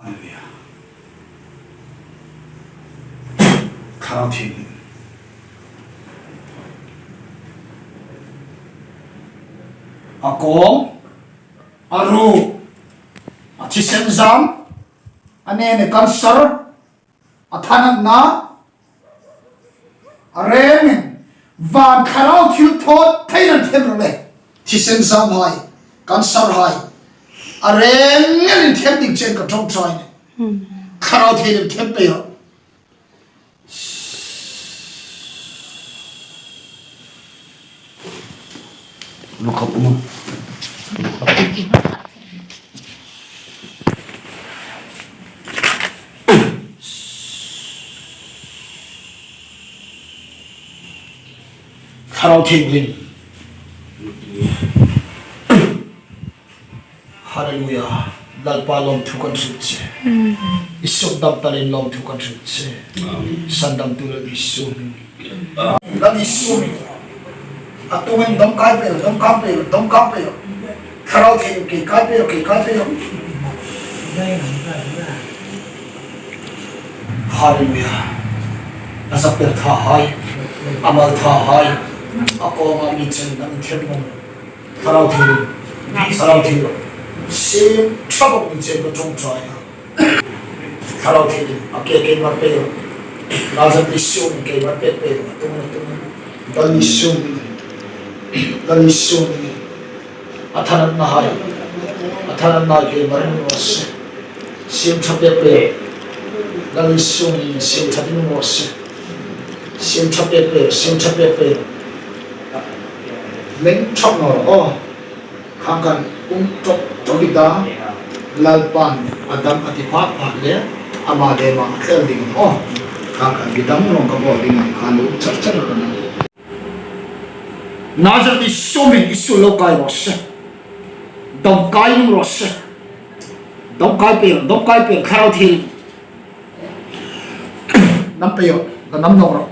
할렐루야. 카라테님 아공 아루 아치센잠 아네네 간서 아타나나 아레멘 van 카라테일 토 테이런 테브레 치센잠 하이 간서 하이 아레멘 템딩 첸가 통트라이네 카라테일 템페요 루카 보면 카라오케 할렐루야 날발롬 투건축제 이속담따린 롬 투건축제 산담뚜를 이수 난 이수 아또면 너무 깔빼요 너무 깔빼요 너무 깔빼요 카라오케 이렇게 깔빼요 이렇게 깔빼요 할렐루야 나사페 타하이 아말 타하이 아꼬마 미친 나는 템몽 카라오케 카라오케 심 트러블 문제가 좀 좋아요 카라오케 아깨 게임을 빼요 나한테 시오는 게임을 빼요 난 이시오는 난 이시오는 아타는 나하이 아타는 나에게 말하는 것이 시험 찾빼빼요 난 이시오는 시험 찾는 것이 시험 찾빼빼요 시험 찾빼빼요 랭척너 강간 저기다 lalpan adam atipa le amade ma kherding 강간 비담으로 가고 dengan halu cercer kana 나저디 쇼면 이슈로 가이로스 동 가이로스 동 가이페 카라오티 남peyo 남노로